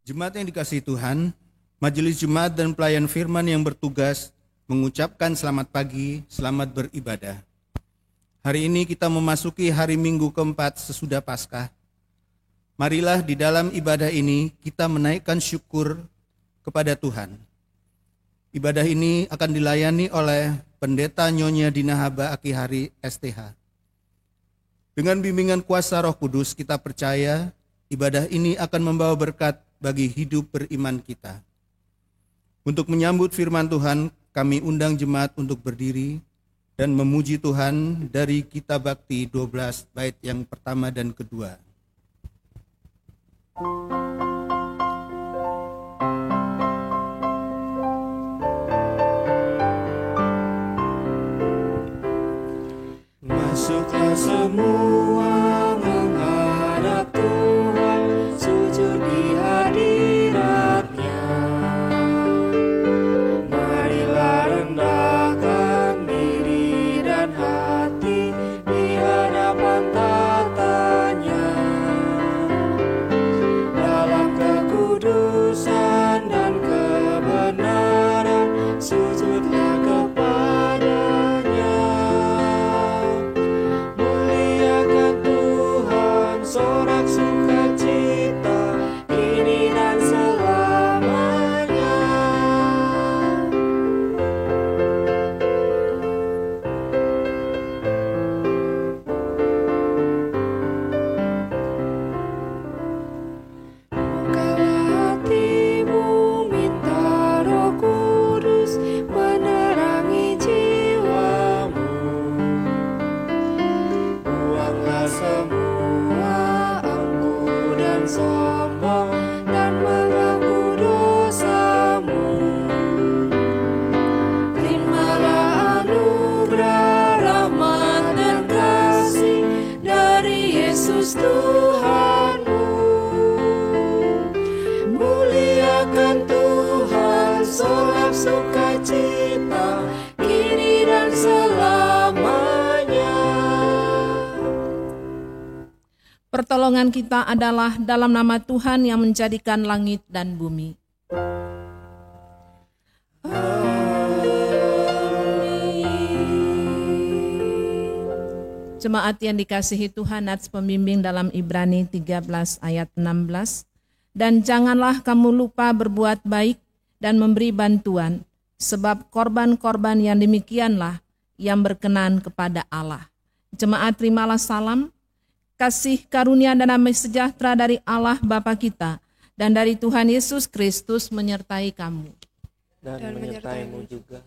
Jemaat yang dikasihi Tuhan, Majelis Jemaat dan pelayan firman yang bertugas mengucapkan selamat pagi, selamat beribadah. Hari ini kita memasuki hari Minggu keempat sesudah Paskah. Marilah di dalam ibadah ini kita menaikkan syukur kepada Tuhan. Ibadah ini akan dilayani oleh Pendeta Nyonya Dina Haba Akihari STH. Dengan bimbingan kuasa Roh Kudus kita percaya ibadah ini akan membawa berkat bagi hidup beriman kita. Untuk menyambut firman Tuhan, kami undang jemaat untuk berdiri dan memuji Tuhan dari Kitab Bakti 12 bait yang pertama dan kedua. Masuklah semua menghadap Tuhan, sujud di hadirat-Nya. Marilah rendahkan diri dan hati di hadapan tata-Nya. Dalam kekudusan dan kebenaran, sujudlah kepada-Nya. Muliakan Tuhan, sorak sukacita, kini dan selamanya. Bukalah hatimu, minta Roh Kudus menerangi jiwamu. Buanglah semua angkuh dan sombong dan mengaku dosamu. Terimalah anugerah, rahmat dan kasih dari Yesus Tuhanmu. Muliakan Tuhan, sorak sukacita, kini dan selamanya. Pertolongan kita adalah dalam nama Tuhan yang menjadikan langit dan bumi. Jemaat yang dikasihi Tuhan, nats pembimbing dalam Ibrani 13 ayat 16. Dan janganlah kamu lupa berbuat baik dan memberi bantuan, sebab korban-korban yang demikianlah yang berkenan kepada Allah. Jemaat, terimalah salam, kasih karunia dan damai sejahtera dari Allah Bapa kita dan dari Tuhan Yesus Kristus menyertai kamu. Dan menyertaimu juga.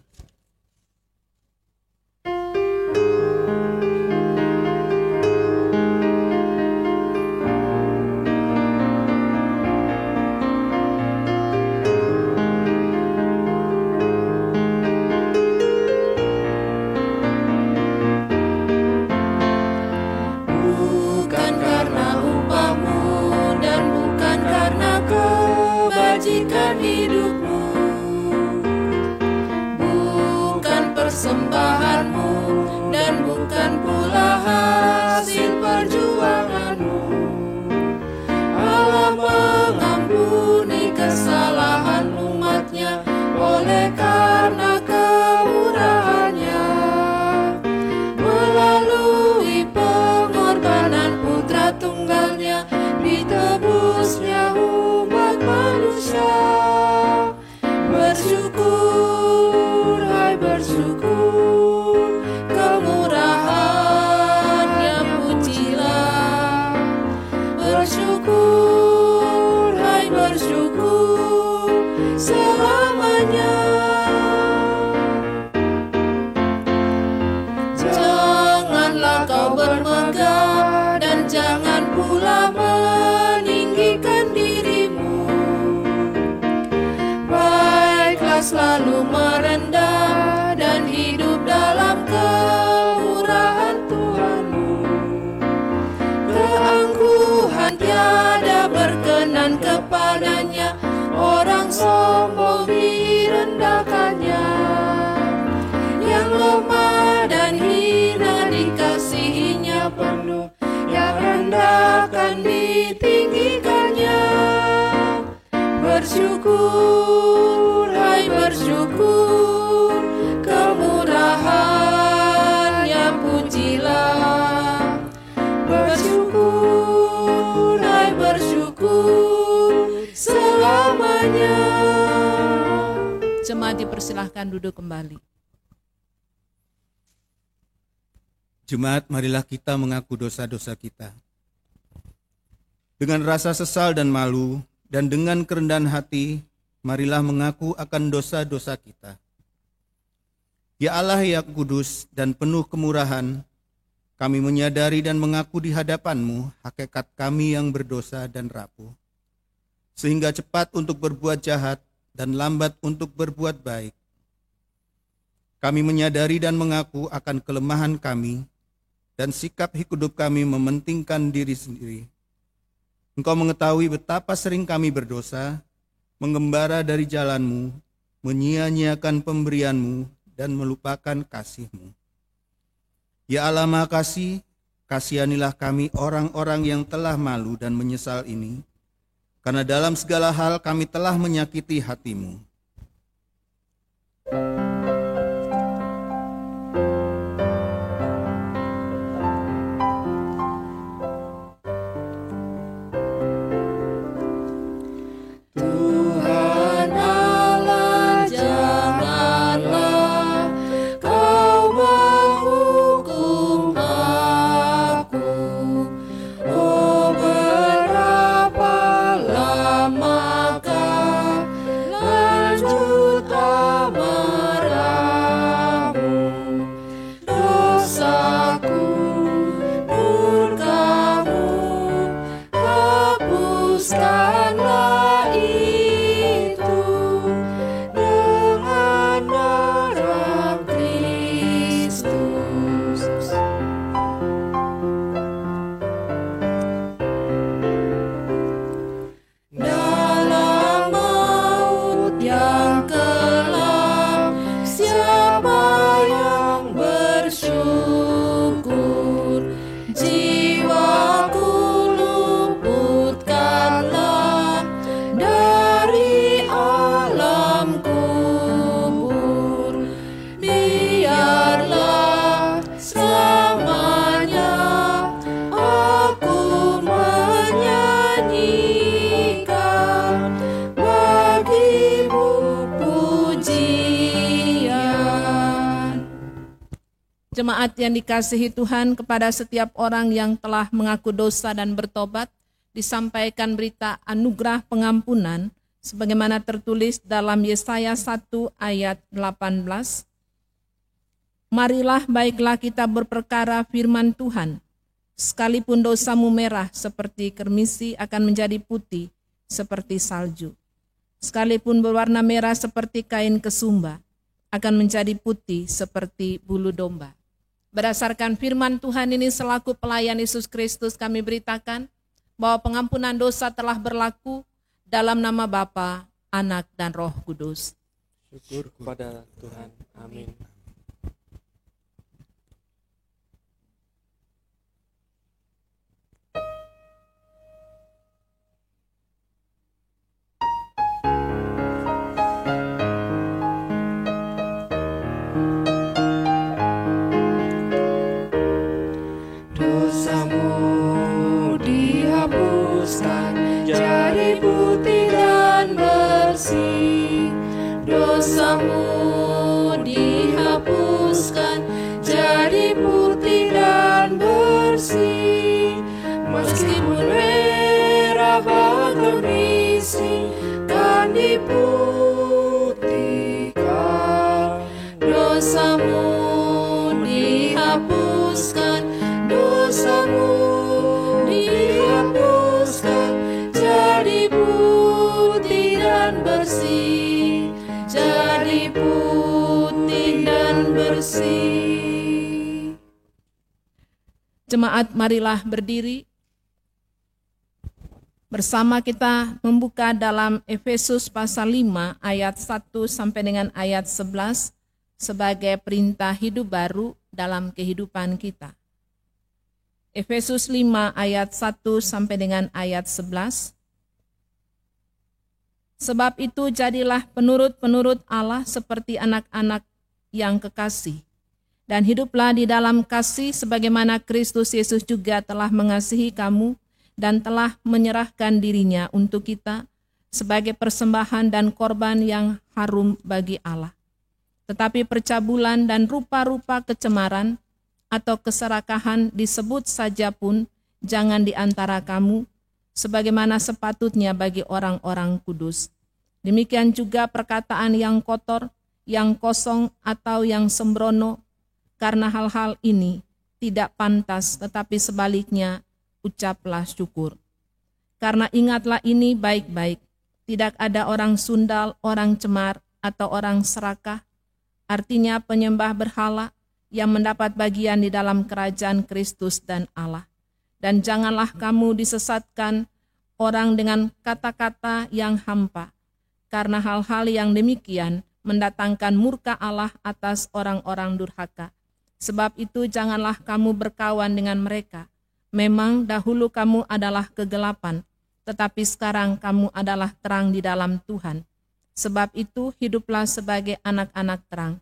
Bukan karena upahmu dan bukan karena kebajikan hidupmu, bukan persembahanmu dan bukan pula hasil perjuanganmu. Allah mengampuni kesalahan umat-Nya oleh karena kemurahan-Nya. Melalui pengorbanan putra tunggal-Nya, ditebusnya umat manusia. Bersyukur, hai bersyukur, kemurahan-Nya pujilah. Bersyukur, hai bersyukur, selamanya. Janganlah kau bermegah dan jangan pula meninggikan dirimu. Baiklah selalu merendah dan hidup dalam kemurahan Tuhanmu. Keangkuhan tiada berkenan kepadanya, orang sombong direndahkannya. Yang lemah dan hina dikasihinya penuh, yang rendah akan ditinggikannya. Bersyukur, hai bersyukur, kemurahan-Nya pujilah. Bersyukur, hai bersyukur, selamanya. Jemaat dipersilahkan duduk kembali. Jemaat, marilah kita mengaku dosa-dosa kita. Dengan rasa sesal dan malu, dan dengan kerendahan hati, marilah mengaku akan dosa-dosa kita. Ya Allah yang kudus dan penuh kemurahan, kami menyadari dan mengaku di hadapan-Mu hakikat kami yang berdosa dan rapuh, sehingga cepat untuk berbuat jahat dan lambat untuk berbuat baik. Kami menyadari dan mengaku akan kelemahan kami, dan sikap hidup kami mementingkan diri sendiri. Engkau mengetahui betapa sering kami berdosa, mengembara dari jalan-Mu, menyia-nyiakan pemberian-Mu, dan melupakan kasih-Mu. Ya Allah Maha Kasih, kasihanilah kami orang-orang yang telah malu dan menyesal ini, karena dalam segala hal kami telah menyakiti hati-Mu. Tuhan Allah, janganlah Kau menghukum aku. Oh, berapa lamakah lanjut amarah-Mu? Dosaku, murka-Mu, hapuskanlah itu dengan darah Kristus. Dalam maut yang kelam, siapa yang bersyukur? Jiwaku luputkanlah dari alam kubur. Biarlah selamanya aku menyanyikan bagi-Mu pujian. Jemaat yang dikasihi Tuhan, kepada setiap orang yang telah mengaku dosa dan bertobat, disampaikan berita anugerah pengampunan, sebagaimana tertulis dalam Yesaya 1 ayat 18. Marilah baiklah kita berperkara firman Tuhan, sekalipun dosamu merah seperti kermisi akan menjadi putih seperti salju. Sekalipun berwarna merah seperti kain kesumba, akan menjadi putih seperti bulu domba. Berdasarkan firman Tuhan ini, selaku pelayan Yesus Kristus, kami beritakan bahwa pengampunan dosa telah berlaku dalam nama Bapa, Anak, dan Roh Kudus. Syukur kepada Tuhan. Amin. Dosamu dihapuskan, jadi putih dan bersih. Dosamu dihapuskan, jadi putih dan bersih. Meskipun merah berkermisi, kan diputihkan. Dosamu dihapuskan, dosamu dihapuskan, jadi putih dan bersih, jadi putih dan bersih. Jemaat, marilah berdiri. Bersama kita membuka dalam Efesus pasal 5 ayat 1 sampai dengan ayat 11 sebagai perintah hidup baru dalam kehidupan kita. Efesus 5 ayat 1 sampai dengan ayat 11. Sebab itu jadilah penurut-penurut Allah seperti anak-anak yang kekasih. Dan hiduplah di dalam kasih sebagaimana Kristus Yesus juga telah mengasihi kamu dan telah menyerahkan dirinya untuk kita sebagai persembahan dan korban yang harum bagi Allah. Tetapi percabulan dan rupa-rupa kecemaran atau keserakahan disebut saja pun jangan di antara kamu, sebagaimana sepatutnya bagi orang-orang kudus. Demikian juga perkataan yang kotor, yang kosong atau yang sembrono, karena hal-hal ini tidak pantas, tetapi sebaliknya ucaplah syukur. Karena ingatlah ini baik-baik, tidak ada orang sundal, orang cemar, atau orang serakah, artinya penyembah berhala, yang mendapat bagian di dalam kerajaan Kristus dan Allah. Dan janganlah kamu disesatkan orang dengan kata-kata yang hampa, karena hal-hal yang demikian mendatangkan murka Allah atas orang-orang durhaka. Sebab itu janganlah kamu berkawan dengan mereka. Memang dahulu kamu adalah kegelapan, tetapi sekarang kamu adalah terang di dalam Tuhan. Sebab itu hiduplah sebagai anak-anak terang,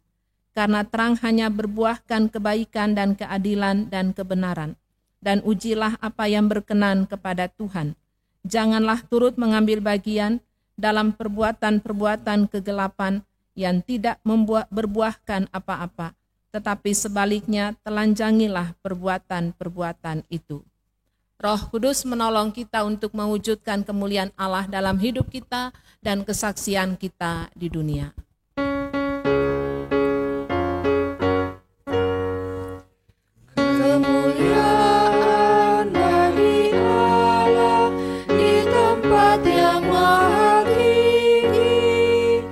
karena terang hanya berbuahkan kebaikan dan keadilan dan kebenaran. Dan ujilah apa yang berkenan kepada Tuhan. Janganlah turut mengambil bagian dalam perbuatan-perbuatan kegelapan yang tidak berbuahkan apa-apa, tetapi sebaliknya telanjangilah perbuatan-perbuatan itu. Roh Kudus menolong kita untuk mewujudkan kemuliaan Allah dalam hidup kita dan kesaksian kita di dunia. Kemuliaan bagi Allah di tempat yang maha tinggi,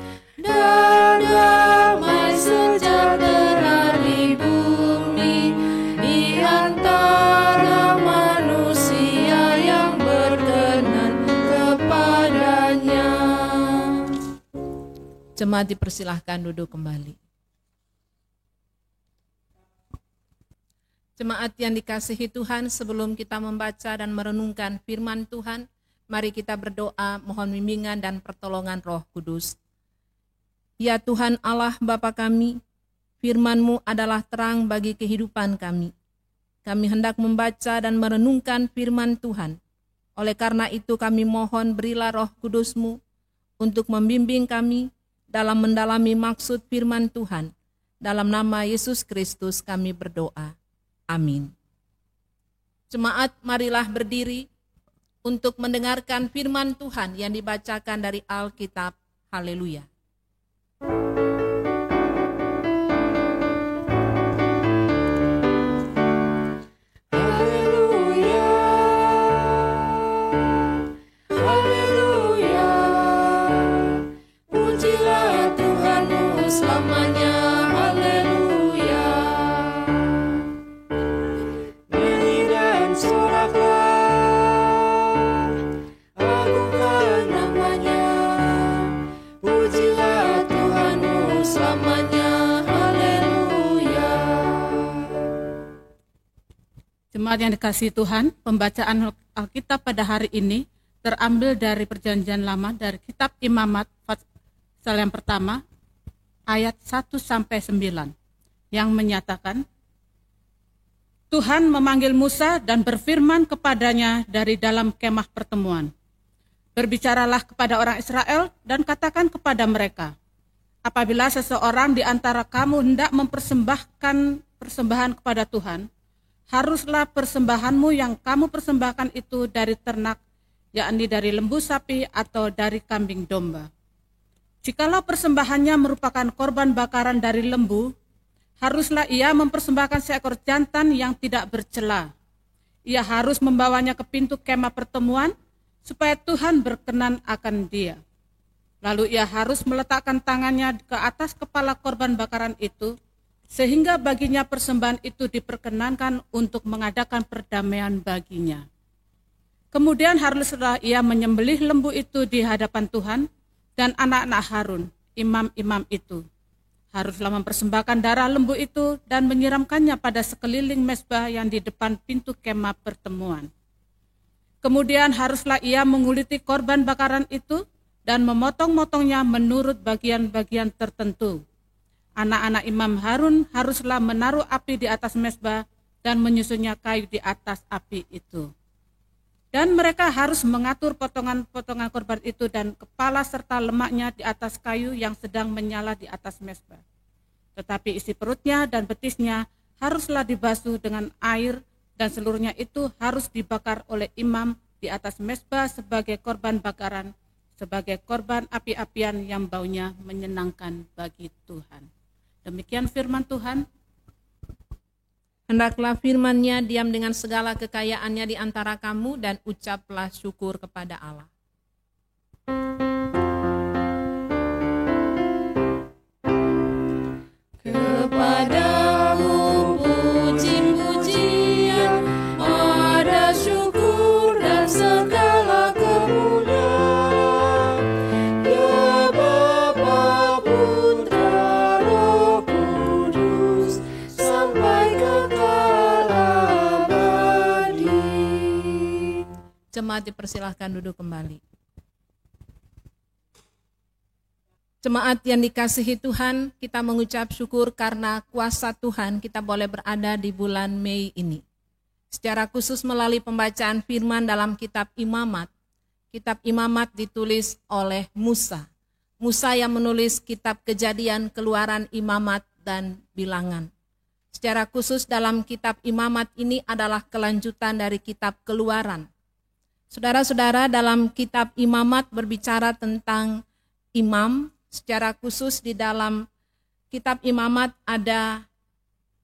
dan damai sejahtera di bumi di antara manusia yang berkenan kepadanya. Jemaat dipersilahkan duduk kembali. Jemaat yang dikasihi Tuhan, sebelum kita membaca dan merenungkan firman Tuhan, mari kita berdoa mohon bimbingan dan pertolongan Roh Kudus. Ya Tuhan Allah Bapa kami, firman-Mu adalah terang bagi kehidupan kami. Kami hendak membaca dan merenungkan firman Tuhan. Oleh karena itu kami mohon berilah Roh Kudus-Mu untuk membimbing kami dalam mendalami maksud firman Tuhan. Dalam nama Yesus Kristus kami berdoa. Amin. Jemaat, marilah berdiri untuk mendengarkan firman Tuhan yang dibacakan dari Alkitab. Haleluya. Haleluya, haleluya, pujilah Tuhanmu selamanya, haleluya. Nyanyi dan soraklah, agungkan namanya, pujilah Tuhanmu selamanya, haleluya. Jemaat yang dikasihi Tuhan, pembacaan Alkitab pada hari ini terambil dari Perjanjian Lama dari Kitab Imamat pasal yang pertama ayat 1-9 yang menyatakan, Tuhan memanggil Musa dan berfirman kepadanya dari dalam kemah pertemuan. Berbicaralah kepada orang Israel dan katakan kepada mereka, apabila seseorang di antara kamu hendak mempersembahkan persembahan kepada Tuhan, haruslah persembahanmu yang kamu persembahkan itu dari ternak, yakni dari lembu sapi atau dari kambing domba. Jikalau persembahannya merupakan korban bakaran dari lembu, haruslah ia mempersembahkan seekor jantan yang tidak bercela. Ia harus membawanya ke pintu kemah pertemuan, supaya Tuhan berkenan akan dia. Lalu ia harus meletakkan tangannya ke atas kepala korban bakaran itu, sehingga baginya persembahan itu diperkenankan untuk mengadakan perdamaian baginya. Kemudian haruslah ia menyembelih lembu itu di hadapan Tuhan, dan anak-anak Harun, imam-imam itu, haruslah mempersembahkan darah lembu itu dan menyiramkannya pada sekeliling mezbah yang di depan pintu kemah pertemuan. Kemudian haruslah ia menguliti korban bakaran itu dan memotong-motongnya menurut bagian-bagian tertentu. Anak-anak Imam Harun haruslah menaruh api di atas mezbah dan menyusunnya kayu di atas api itu. Dan mereka harus mengatur potongan-potongan korban itu dan kepala serta lemaknya di atas kayu yang sedang menyala di atas mezbah. Tetapi isi perutnya dan betisnya haruslah dibasuh dengan air dan seluruhnya itu harus dibakar oleh imam di atas mezbah sebagai korban bakaran, sebagai korban api-apian yang baunya menyenangkan bagi Tuhan. Demikian firman Tuhan. Hendaklah firman-Nya diam dengan segala kekayaannya di antara kamu dan ucaplah syukur kepada Allah. Kepadamu puji-pujian, ada syukur dan segala kemuliaan. Ya Bapa, Putra, Roh Kudus, sampai kekal abadi. Jemaat dipersilahkan duduk kembali. Jemaat yang dikasihi Tuhan, kita mengucap syukur karena kuasa Tuhan kita boleh berada di bulan Mei ini. Secara khusus melalui pembacaan firman dalam kitab Imamat. Kitab Imamat ditulis oleh Musa. Musa yang menulis kitab Kejadian, Keluaran, Imamat, dan Bilangan. Secara khusus dalam kitab Imamat ini adalah kelanjutan dari kitab Keluaran. Saudara-saudara, dalam kitab Imamat berbicara tentang imam. Secara khusus di dalam kitab Imamat ada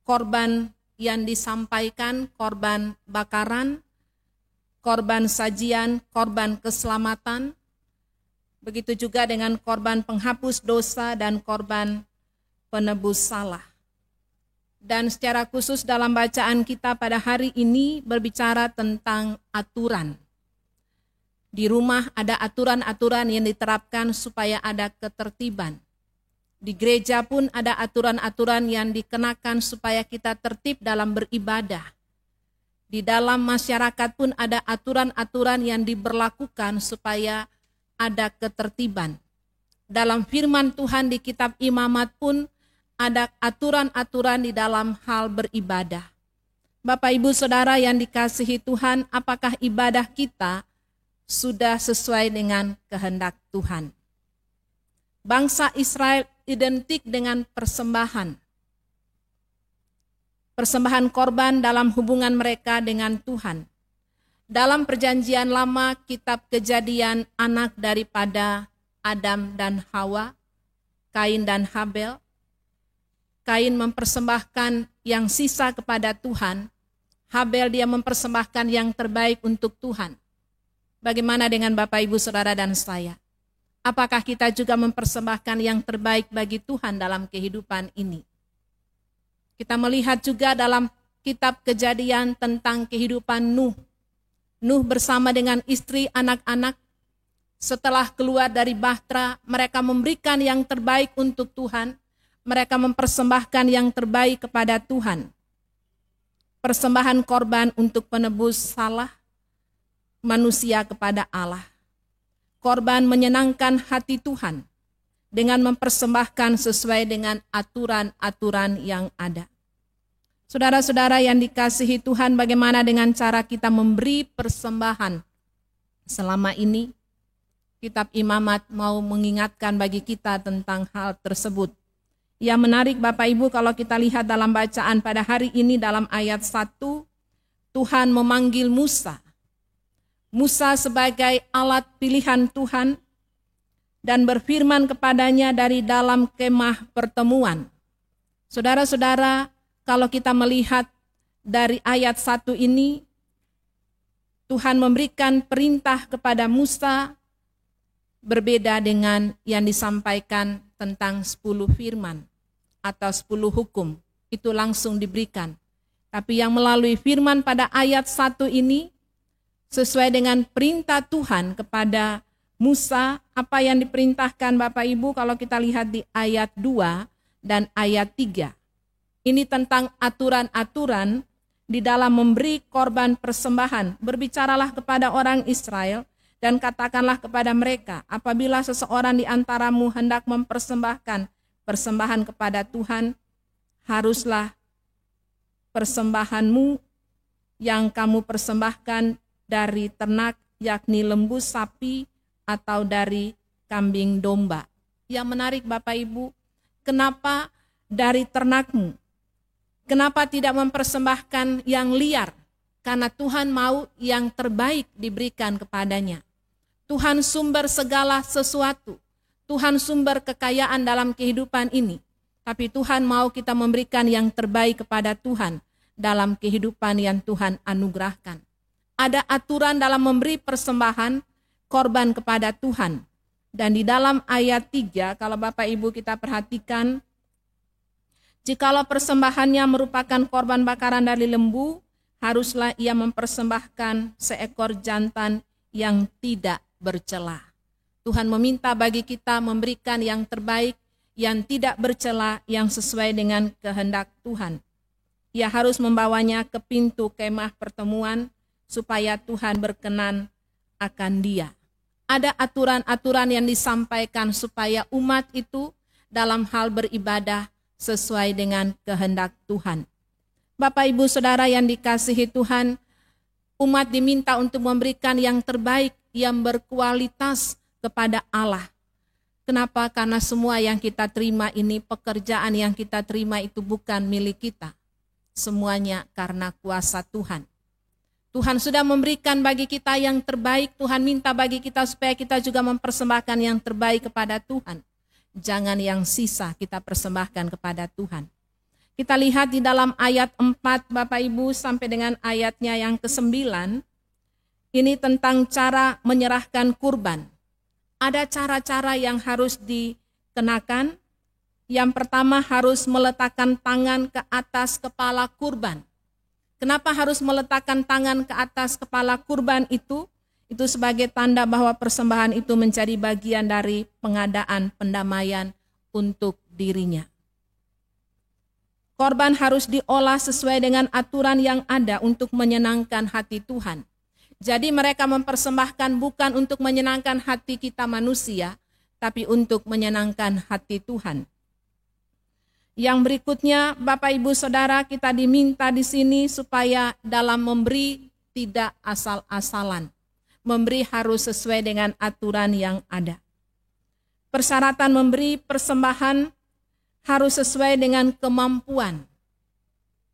korban yang disampaikan, korban bakaran, korban sajian, korban keselamatan. Begitu juga dengan korban penghapus dosa dan korban penebus salah. Dan secara khusus dalam bacaan kita pada hari ini berbicara tentang aturan. Di rumah ada aturan-aturan yang diterapkan supaya ada ketertiban. Di gereja pun ada aturan-aturan yang dikenakan supaya kita tertib dalam beribadah. Di dalam masyarakat pun ada aturan-aturan yang diberlakukan supaya ada ketertiban. Dalam firman Tuhan di kitab Imamat pun ada aturan-aturan di dalam hal beribadah. Bapak, Ibu, Saudara yang dikasihi Tuhan, apakah ibadah kita sudah sesuai dengan kehendak Tuhan? Bangsa Israel identik dengan persembahan. Persembahan korban dalam hubungan mereka dengan Tuhan. Dalam perjanjian lama, kitab Kejadian, anak daripada Adam dan Hawa, Kain dan Habel. Kain mempersembahkan yang sisa kepada Tuhan. Habel dia mempersembahkan yang terbaik untuk Tuhan. Bagaimana dengan Bapak, Ibu, Saudara, dan saya? Apakah kita juga mempersembahkan yang terbaik bagi Tuhan dalam kehidupan ini? Kita melihat juga dalam kitab Kejadian tentang kehidupan Nuh. Nuh bersama dengan istri, anak-anak, setelah keluar dari bahtera, mereka memberikan yang terbaik untuk Tuhan. Mereka mempersembahkan yang terbaik kepada Tuhan. Persembahan korban untuk penebus salah manusia kepada Allah. Korban menyenangkan hati Tuhan dengan mempersembahkan sesuai dengan aturan-aturan yang ada. Saudara-saudara yang dikasihi Tuhan, bagaimana dengan cara kita memberi persembahan? Selama ini, kitab Imamat mau mengingatkan bagi kita tentang hal tersebut. Yang menarik Bapak Ibu, kalau kita lihat dalam bacaan pada hari ini dalam ayat 1, Tuhan memanggil Musa. Musa sebagai alat pilihan Tuhan dan berfirman kepadanya dari dalam kemah pertemuan. Saudara-saudara, kalau kita melihat dari ayat 1 ini, Tuhan memberikan perintah kepada Musa berbeda dengan yang disampaikan tentang 10 firman atau 10 hukum. Itu langsung diberikan. Tapi yang melalui firman pada ayat 1 ini, sesuai dengan perintah Tuhan kepada Musa, apa yang diperintahkan Bapak Ibu kalau kita lihat di ayat 2 dan ayat 3. Ini tentang aturan-aturan di dalam memberi korban persembahan. Berbicaralah kepada orang Israel Dan katakanlah kepada mereka, apabila seseorang di antaramu hendak mempersembahkan persembahan kepada Tuhan, haruslah persembahanmu yang kamu persembahkan dari ternak, yakni lembu, sapi, atau dari kambing domba. Yang menarik Bapak Ibu, kenapa dari ternakmu? Kenapa tidak mempersembahkan yang liar? Karena Tuhan mau yang terbaik diberikan kepadanya. Tuhan sumber segala sesuatu. Tuhan sumber kekayaan dalam kehidupan ini. Tapi Tuhan mau kita memberikan yang terbaik kepada Tuhan dalam kehidupan yang Tuhan anugerahkan. Ada aturan dalam memberi persembahan korban kepada Tuhan. Dan di dalam ayat 3, kalau Bapak Ibu kita perhatikan, jikalau persembahannya merupakan korban bakaran dari lembu, haruslah ia mempersembahkan seekor jantan yang tidak bercela. Tuhan meminta bagi kita memberikan yang terbaik, yang tidak bercela, yang sesuai dengan kehendak Tuhan. Ia harus membawanya ke pintu kemah pertemuan, supaya Tuhan berkenan akan dia. Ada aturan-aturan yang disampaikan supaya umat itu dalam hal beribadah sesuai dengan kehendak Tuhan. Bapak Ibu Saudara yang dikasihi Tuhan, umat diminta untuk memberikan yang terbaik, yang berkualitas kepada Allah. Kenapa? Karena semua yang kita terima ini, pekerjaan yang kita terima itu bukan milik kita. Semuanya karena kuasa Tuhan. Tuhan sudah memberikan bagi kita yang terbaik, Tuhan minta bagi kita supaya kita juga mempersembahkan yang terbaik kepada Tuhan. Jangan yang sisa kita persembahkan kepada Tuhan. Kita lihat di dalam ayat 4 Bapak Ibu sampai dengan ayatnya yang ke-9. Ini tentang cara menyerahkan kurban. Ada cara-cara yang harus dikenakan. Yang pertama harus meletakkan tangan ke atas kepala kurban. Kenapa harus meletakkan tangan ke atas kepala kurban itu? Itu sebagai tanda bahwa persembahan itu menjadi bagian dari pengadaan pendamaian untuk dirinya. Korban harus diolah sesuai dengan aturan yang ada untuk menyenangkan hati Tuhan. Jadi mereka mempersembahkan bukan untuk menyenangkan hati kita manusia, tapi untuk menyenangkan hati Tuhan. Yang berikutnya, Bapak Ibu Saudara, kita diminta di sini supaya dalam memberi tidak asal-asalan. Memberi harus sesuai dengan aturan yang ada. Persyaratan memberi persembahan harus sesuai dengan kemampuan.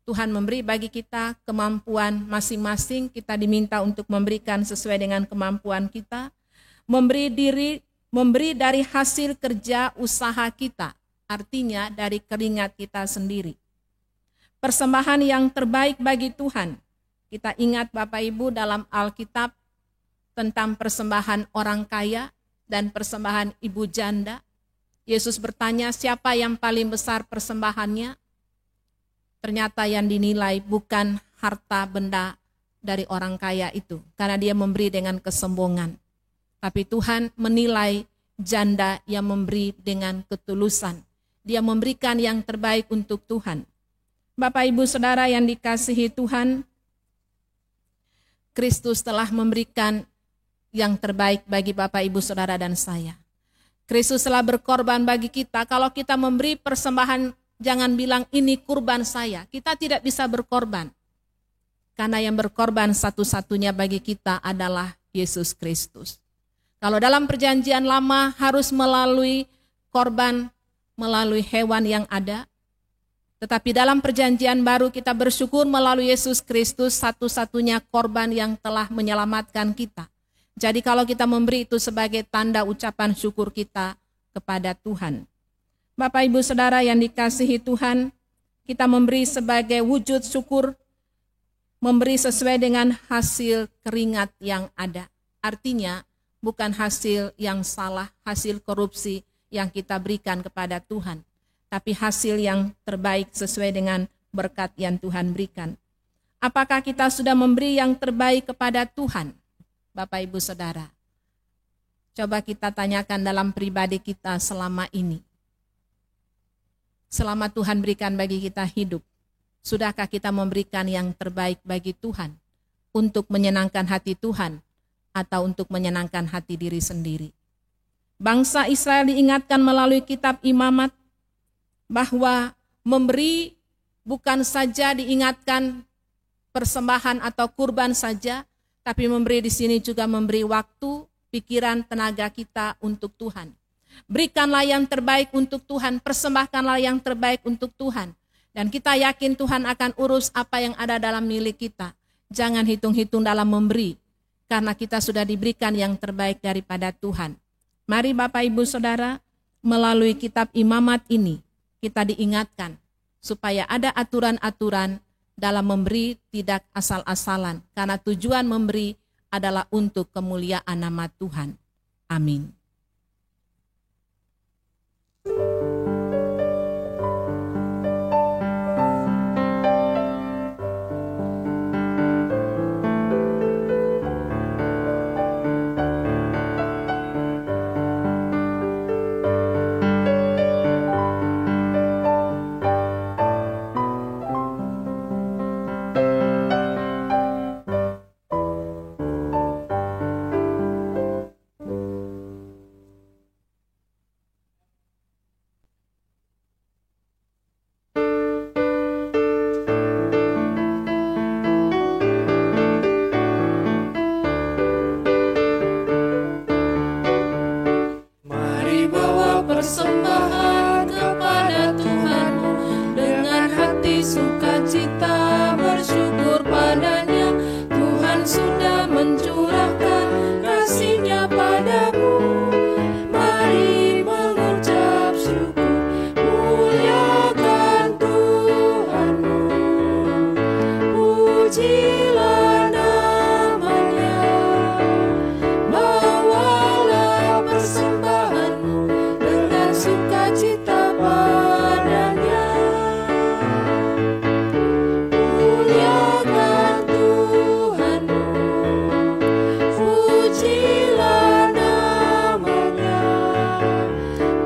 Tuhan memberi bagi kita kemampuan masing-masing, kita diminta untuk memberikan sesuai dengan kemampuan kita. Memberi dari hasil kerja usaha kita, artinya dari keringat kita sendiri. Persembahan yang terbaik bagi Tuhan. Kita ingat Bapak Ibu dalam Alkitab tentang persembahan orang kaya dan persembahan ibu janda. Yesus bertanya siapa yang paling besar persembahannya? Ternyata yang dinilai bukan harta benda dari orang kaya itu, karena dia memberi dengan kesombongan. Tapi Tuhan menilai janda yang memberi dengan ketulusan. Dia memberikan yang terbaik untuk Tuhan. Bapak Ibu Saudara yang dikasihi Tuhan, Kristus telah memberikan yang terbaik bagi Bapak Ibu Saudara dan saya. Kristus telah berkorban bagi kita. Kalau kita memberi persembahan, jangan bilang ini kurban saya. Kita tidak bisa berkorban. Karena yang berkorban satu-satunya bagi kita adalah Yesus Kristus. Kalau dalam perjanjian lama harus melalui korban, melalui hewan yang ada. Tetapi dalam perjanjian baru kita bersyukur melalui Yesus Kristus, satu-satunya korban yang telah menyelamatkan kita. Jadi kalau kita memberi itu sebagai tanda ucapan syukur kita kepada Tuhan. Bapak Ibu Saudara yang dikasihi Tuhan, kita memberi sebagai wujud syukur, memberi sesuai dengan hasil keringat yang ada. Artinya bukan hasil yang salah, hasil korupsi yang kita berikan kepada Tuhan. Tapi hasil yang terbaik sesuai dengan berkat yang Tuhan berikan. Apakah kita sudah memberi yang terbaik kepada Tuhan? Bapak Ibu Saudara, coba kita tanyakan dalam pribadi kita selama ini. Selama Tuhan berikan bagi kita hidup, sudahkah kita memberikan yang terbaik bagi Tuhan untuk menyenangkan hati Tuhan, atau untuk menyenangkan hati diri sendiri. Bangsa Israel diingatkan melalui kitab Imamat bahwa memberi bukan saja diingatkan persembahan atau kurban saja, tapi memberi di sini juga memberi waktu, pikiran, tenaga kita untuk Tuhan. Berikanlah yang terbaik untuk Tuhan, persembahkanlah yang terbaik untuk Tuhan. Dan kita yakin Tuhan akan urus apa yang ada dalam milik kita. Jangan hitung-hitung dalam memberi, karena kita sudah diberikan yang terbaik daripada Tuhan. Mari Bapak Ibu Saudara, melalui kitab Imamat ini, kita diingatkan supaya ada aturan-aturan dalam memberi, tidak asal-asalan. Karena tujuan memberi adalah untuk kemuliaan nama Tuhan. Amin. Persembahan kepada Tuhan dengan hati sukacita bersyukur padanya. Tuhan sudah mencurahkan kasih-Nya padamu. Mari mengucap syukur, muliakan Tuhanmu, pujilah namanya. Bawalah persembahanmu sukacita padanya. Muliakan Tuhanmu, pujilah namanya.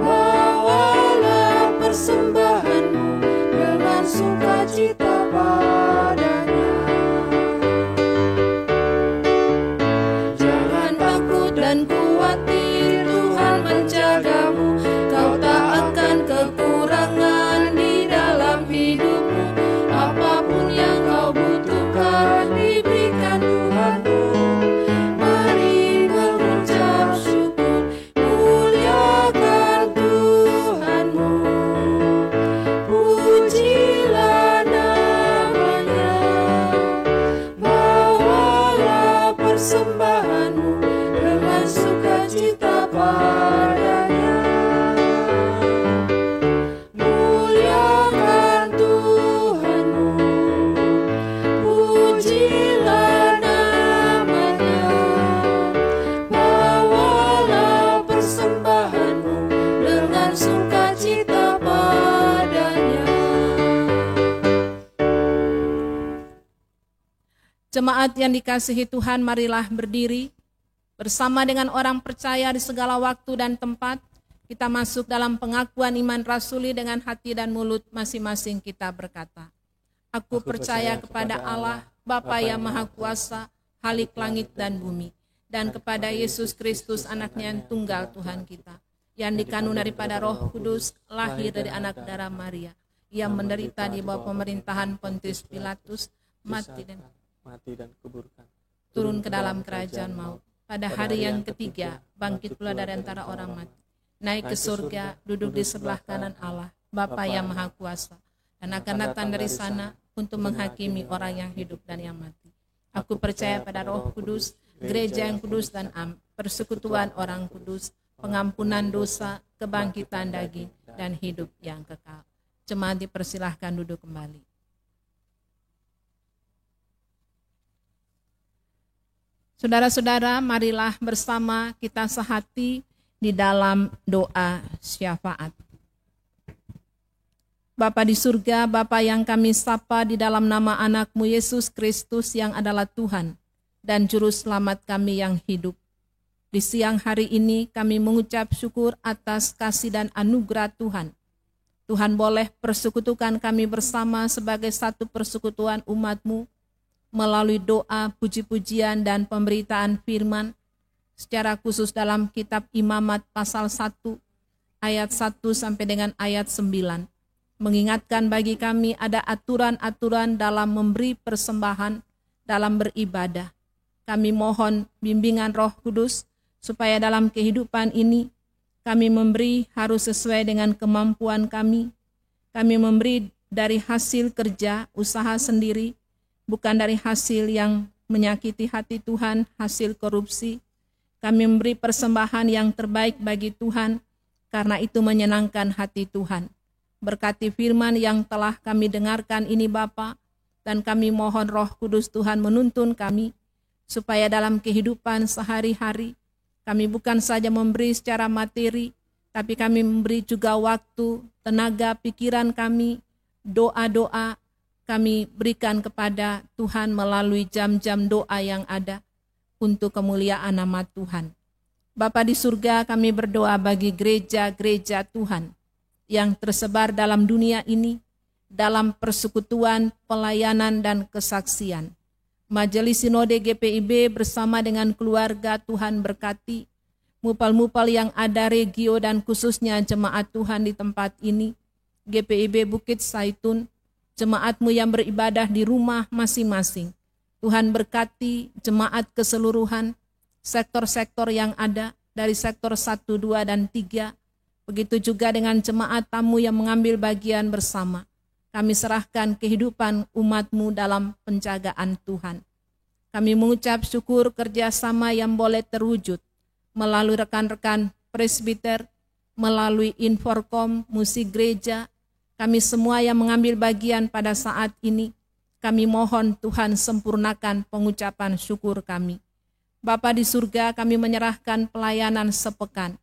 Bawalah persembahanmu dengan sukacita padanya. Jangan takut dan khawatir, Tuhan menjagamu. Kau tak akan kekurangan di dalam hidupmu. Apapun yang kau butuhkan diberikan Tuhanmu. Mari mengucap syukur, muliakan Tuhanmu, pujilah namanya. Bawalah persembahanmu dengan sukacita padanya. Muliakan Tuhanmu, pujilah namanya. Bawalah persembahanmu dengan sukacita padanya. Jemaat yang dikasihi Tuhan, marilah berdiri bersama dengan orang percaya di segala waktu dan tempat. Kita masuk dalam pengakuan iman rasuli dengan hati dan mulut masing-masing kita berkata, Aku percaya kepada Allah, Bapa yang Maha Kuasa, Khalik langit dan bumi, dan kepada Yesus Kristus anaknya yang tunggal Tuhan kita, yang dikandung daripada Roh Kudus, lahir dari anak darah Maria, yang menderita di bawah pemerintahan Pontius Pilatus, mati dan kuburkan, turun ke dalam kerajaan maut. Pada hari yang ketiga, bangkit pula dari antara orang mati, naik ke surga, duduk di sebelah kanan Allah, Bapa yang Maha Kuasa, dan akan datang dari sana untuk menghakimi orang yang hidup dan yang mati. Aku percaya pada Roh Kudus, gereja yang kudus dan persekutuan orang kudus, pengampunan dosa, kebangkitan daging, dan hidup yang kekal. Jemaat dipersilahkan duduk kembali. Saudara-saudara, marilah bersama kita sehati di dalam doa syafaat. Bapa di surga, Bapa yang kami sapa di dalam nama anak-Mu Yesus Kristus yang adalah Tuhan dan Juru Selamat kami yang hidup. Di siang hari ini kami mengucap syukur atas kasih dan anugerah Tuhan. Tuhan boleh persekutukan kami bersama sebagai satu persekutuan umat-Mu, melalui doa, puji-pujian, dan pemberitaan firman, secara khusus dalam kitab Imamat pasal 1 ayat 1 sampai dengan ayat 9. Mengingatkan bagi kami ada aturan-aturan dalam memberi persembahan, dalam beribadah. Kami mohon bimbingan Roh Kudus supaya dalam kehidupan ini kami memberi harus sesuai dengan kemampuan kami. Kami memberi dari hasil kerja, usaha sendiri, bukan dari hasil yang menyakiti hati Tuhan, hasil korupsi. Kami memberi persembahan yang terbaik bagi Tuhan, karena itu menyenangkan hati Tuhan. Berkati firman yang telah kami dengarkan ini Bapa, dan kami mohon Roh Kudus Tuhan menuntun kami, supaya dalam kehidupan sehari-hari, kami bukan saja memberi secara materi, tapi kami memberi juga waktu, tenaga, pikiran kami, doa-doa kami berikan kepada Tuhan melalui jam-jam doa yang ada untuk kemuliaan nama Tuhan. Bapa di surga, kami berdoa bagi gereja-gereja Tuhan yang tersebar dalam dunia ini, dalam persekutuan, pelayanan, dan kesaksian. Majelis Sinode GPIB bersama dengan keluarga Tuhan berkati, mupal-mupal yang ada regio dan khususnya jemaat Tuhan di tempat ini, GPIB Bukit Saitun, jemaatmu yang beribadah di rumah masing-masing. Tuhan berkati jemaat keseluruhan, sektor-sektor yang ada, dari sektor 1, 2, dan 3. Begitu juga dengan jemaat tamu yang mengambil bagian bersama. Kami serahkan kehidupan umatmu dalam penjagaan Tuhan. Kami mengucap syukur kerjasama yang boleh terwujud melalui rekan-rekan presbiter, melalui Inforkom, musik gereja, kami semua yang mengambil bagian pada saat ini, kami mohon Tuhan sempurnakan pengucapan syukur kami. Bapa di surga, kami menyerahkan pelayanan sepekan.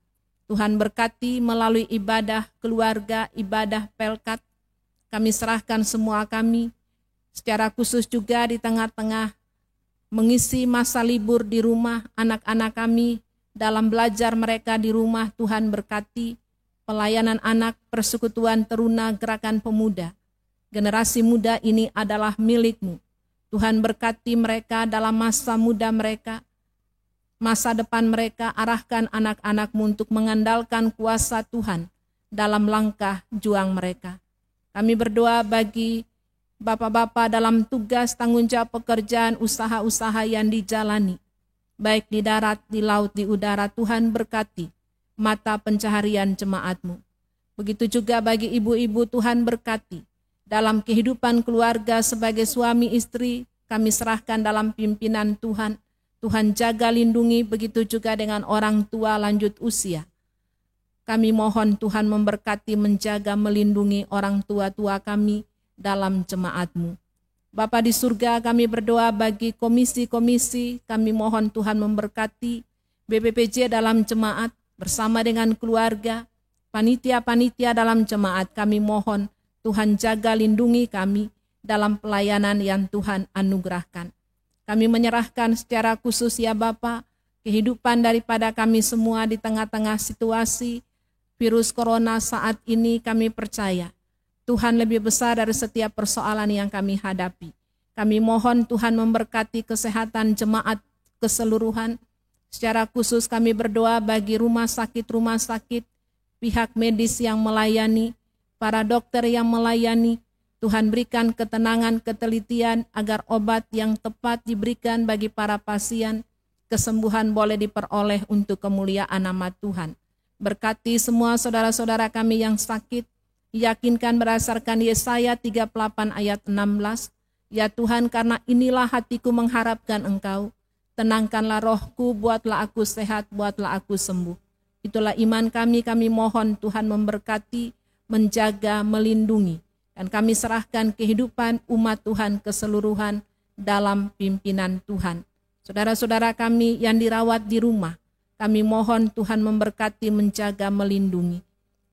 Tuhan berkati melalui ibadah keluarga, ibadah pelkat. Kami serahkan semua kami, secara khusus juga di tengah-tengah mengisi masa libur di rumah anak-anak kami, dalam belajar mereka di rumah. Tuhan berkati pelayanan anak, persekutuan teruna, gerakan pemuda. Generasi muda ini adalah milik-Mu. Tuhan berkati mereka dalam masa muda mereka, masa depan mereka. Arahkan anak-anak-Mu untuk mengandalkan kuasa Tuhan dalam langkah juang mereka. Kami berdoa bagi Bapak-bapak dalam tugas tanggung jawab pekerjaan usaha-usaha yang dijalani, baik di darat, di laut, di udara. Tuhan berkati mata pencaharian jemaat-Mu. Begitu juga bagi ibu-ibu, Tuhan berkati dalam kehidupan keluarga sebagai suami istri, kami serahkan dalam pimpinan Tuhan. Tuhan jaga lindungi, begitu juga dengan orang tua lanjut usia. Kami mohon Tuhan memberkati, menjaga, melindungi orang tua-tua kami dalam jemaat-Mu. Bapa di surga, kami berdoa bagi komisi-komisi, kami mohon Tuhan memberkati BPPJ dalam jemaat, bersama dengan keluarga, panitia-panitia dalam jemaat. Kami mohon Tuhan jaga lindungi kami dalam pelayanan yang Tuhan anugerahkan. Kami menyerahkan secara khusus ya Bapa, kehidupan daripada kami semua di tengah-tengah situasi virus corona saat ini. Kami percaya Tuhan lebih besar dari setiap persoalan yang kami hadapi. Kami mohon Tuhan memberkati kesehatan jemaat keseluruhan. Secara khusus kami berdoa bagi rumah sakit, pihak medis yang melayani, para dokter yang melayani. Tuhan berikan ketenangan, ketelitian agar obat yang tepat diberikan bagi para pasien. Kesembuhan boleh diperoleh untuk kemuliaan nama Tuhan. Berkati semua saudara-saudara kami yang sakit. Yakinkan berdasarkan Yesaya 38 ayat 16. Ya Tuhan, karena inilah hatiku mengharapkan Engkau. Tenangkanlah rohku, buatlah aku sehat, buatlah aku sembuh. Itulah iman kami mohon Tuhan memberkati, menjaga, melindungi. Dan kami serahkan kehidupan umat Tuhan keseluruhan dalam pimpinan Tuhan. Saudara-saudara kami yang dirawat di rumah, kami mohon Tuhan memberkati, menjaga, melindungi.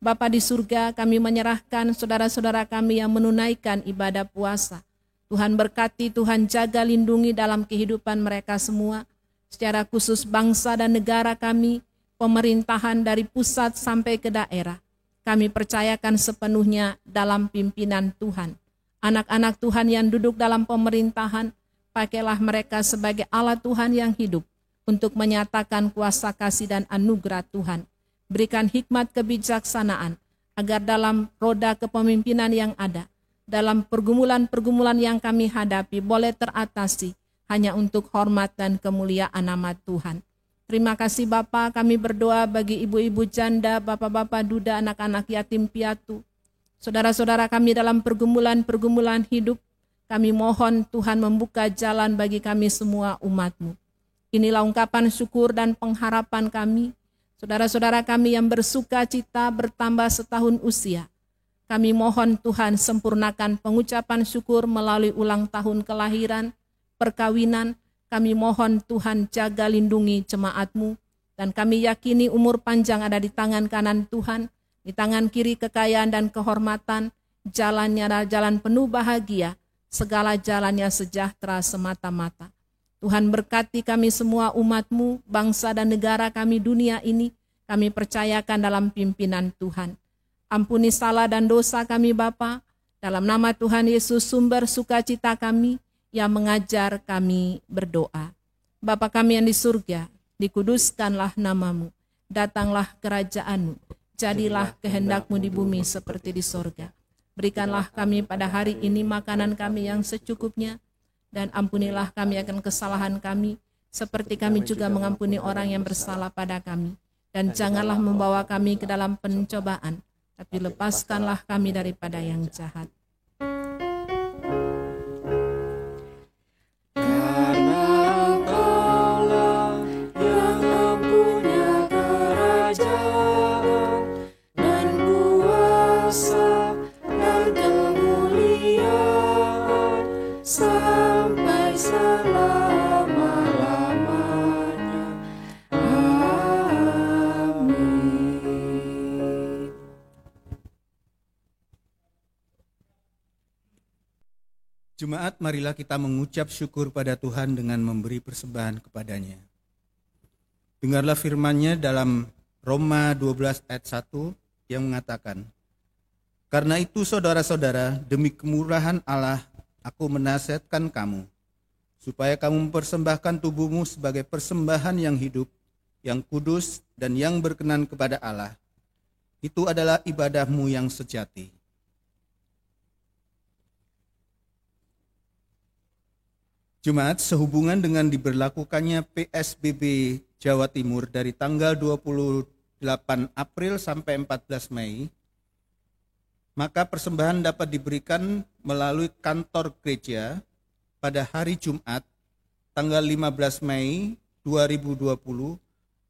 Bapa di surga, kami menyerahkan saudara-saudara kami yang menunaikan ibadah puasa. Tuhan berkati, Tuhan jaga, lindungi dalam kehidupan mereka semua. Secara khusus bangsa dan negara kami, pemerintahan dari pusat sampai ke daerah. Kami percayakan sepenuhnya dalam pimpinan Tuhan. Anak-anak Tuhan yang duduk dalam pemerintahan, pakailah mereka sebagai alat Tuhan yang hidup untuk menyatakan kuasa kasih dan anugerah Tuhan. Berikan hikmat kebijaksanaan, agar dalam roda kepemimpinan yang ada, dalam pergumulan-pergumulan yang kami hadapi, boleh teratasi hanya untuk hormat dan kemuliaan nama Tuhan. Terima kasih Bapa, kami berdoa bagi ibu-ibu janda, bapak-bapak duda, anak-anak yatim piatu, saudara-saudara kami dalam pergumulan-pergumulan hidup. Kami mohon Tuhan membuka jalan bagi kami semua umat-Mu. Inilah ungkapan syukur dan pengharapan kami. Saudara-saudara kami yang bersuka cita bertambah setahun usia. Kami mohon Tuhan sempurnakan pengucapan syukur melalui ulang tahun kelahiran, perkawinan. Kami mohon Tuhan jaga lindungi jemaat-Mu. Dan kami yakini umur panjang ada di tangan kanan Tuhan, di tangan kiri kekayaan dan kehormatan. Jalannya adalah jalan penuh bahagia, segala jalannya sejahtera semata-mata. Tuhan berkati kami semua umat-Mu, bangsa dan negara kami dunia ini, kami percayakan dalam pimpinan Tuhan. Ampuni salah dan dosa kami Bapa, dalam nama Tuhan Yesus sumber sukacita kami, yang mengajar kami berdoa. Bapa kami yang di surga, dikuduskanlah nama-Mu, datanglah kerajaan-Mu, jadilah kehendak-Mu di bumi seperti di sorga. Berikanlah kami pada hari ini makanan kami yang secukupnya, dan ampunilah kami akan kesalahan kami, seperti kami juga mengampuni orang yang bersalah pada kami. Dan janganlah membawa kami ke dalam pencobaan, tapi lepaskanlah kami daripada yang jahat. Karena Engkaulah yang mempunyai kerajaan dan kuasa dan kemuliaan sampai selama-lamanya. Amin. Jemaat, marilah kita mengucap syukur pada Tuhan dengan memberi persembahan kepadanya. Dengarlah firman-Nya dalam Roma 12 ayat 1 yang mengatakan, "Karena itu saudara-saudara, demi kemurahan Allah, aku menasihatkan kamu, supaya kamu mempersembahkan tubuhmu sebagai persembahan yang hidup, yang kudus, dan yang berkenan kepada Allah. Itu adalah ibadahmu yang sejati." Jemaat, sehubungan dengan diberlakukannya PSBB Jawa Timur dari tanggal 28 April sampai 14 Mei, maka persembahan dapat diberikan melalui kantor gereja pada hari Jumat tanggal 15 Mei 2020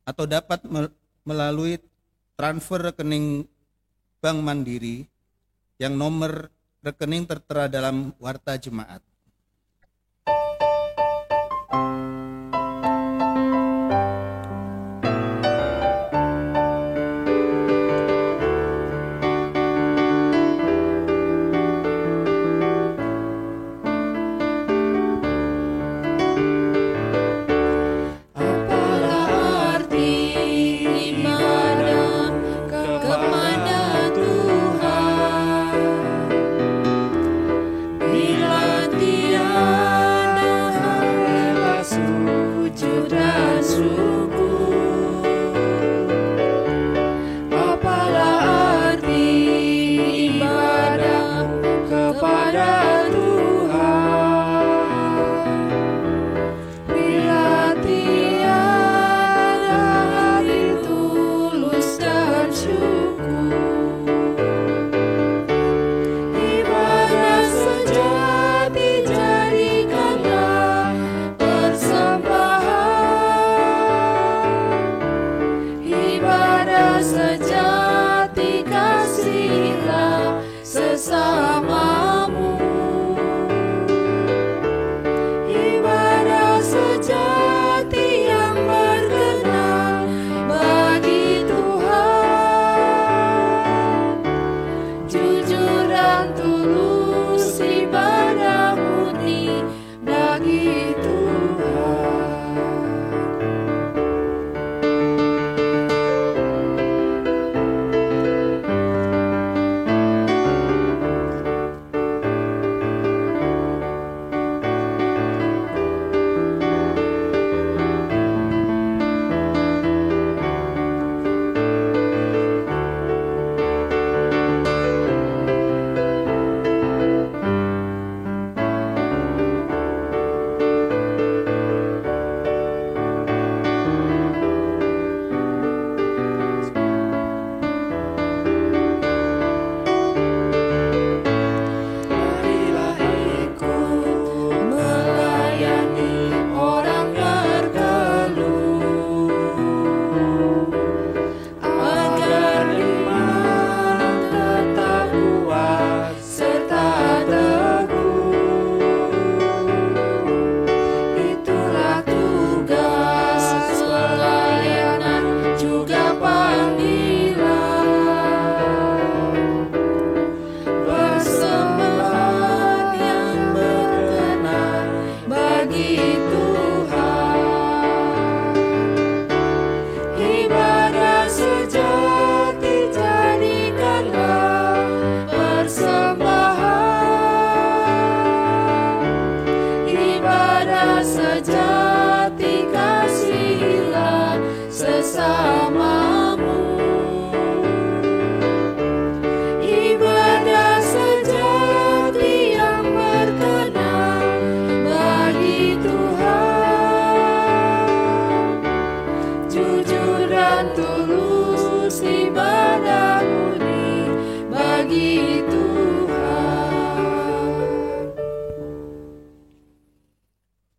atau dapat melalui transfer rekening Bank Mandiri yang nomor rekening tertera dalam warta jemaat. Bila tiada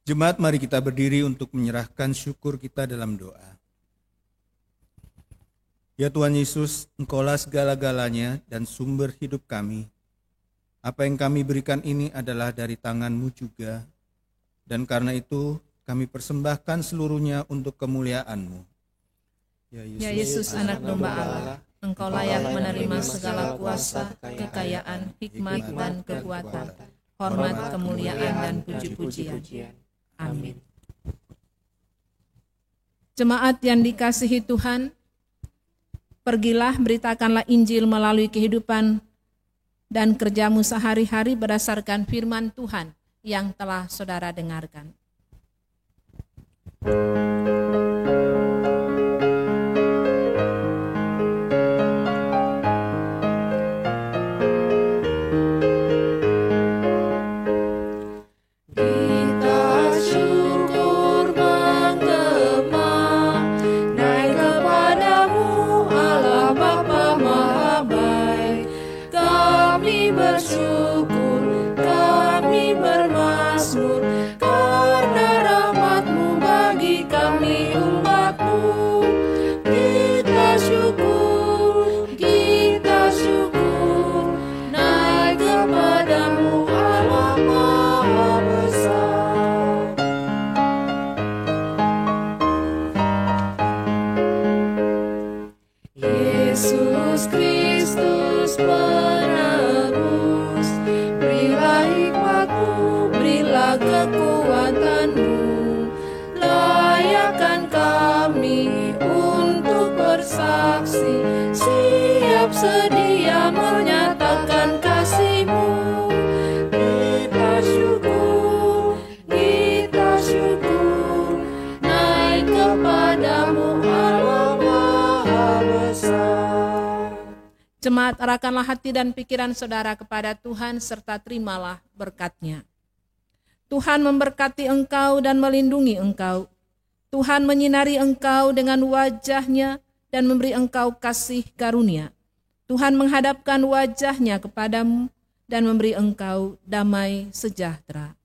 Jemaat, mari kita berdiri untuk menyerahkan syukur kita dalam doa. Ya Tuhan Yesus, Engkaulah segala-galanya dan sumber hidup kami. Apa yang kami berikan ini adalah dari tangan-Mu juga, dan karena itu kami persembahkan seluruhnya untuk kemuliaan-Mu. Ya Yesus, anak domba Allah, Engkau layak menerima segala kuasa, kekayaan, hikmat, dan kekuatan, hormat, kemuliaan, dan puji-pujian. Amin. Jemaat yang dikasihi Tuhan, pergilah beritakanlah Injil melalui kehidupan dan kerjamu sehari-hari berdasarkan firman Tuhan yang telah saudara dengarkan. Yesus Kristus penebus, berilah hikmat-Mu, berilah kekuatan-Mu, layakkan kami untuk bersaksi, siap sedia menyatakan kasih-Mu. Kita syukur, naik kepadamu Allah Maha Besar. Jemaat, arahkanlah hati dan pikiran saudara kepada Tuhan serta terimalah berkat-Nya. Tuhan memberkati engkau dan melindungi engkau. Tuhan menyinari engkau dengan wajah-Nya dan memberi engkau kasih karunia. Tuhan menghadapkan wajah-Nya kepadamu dan memberi engkau damai sejahtera.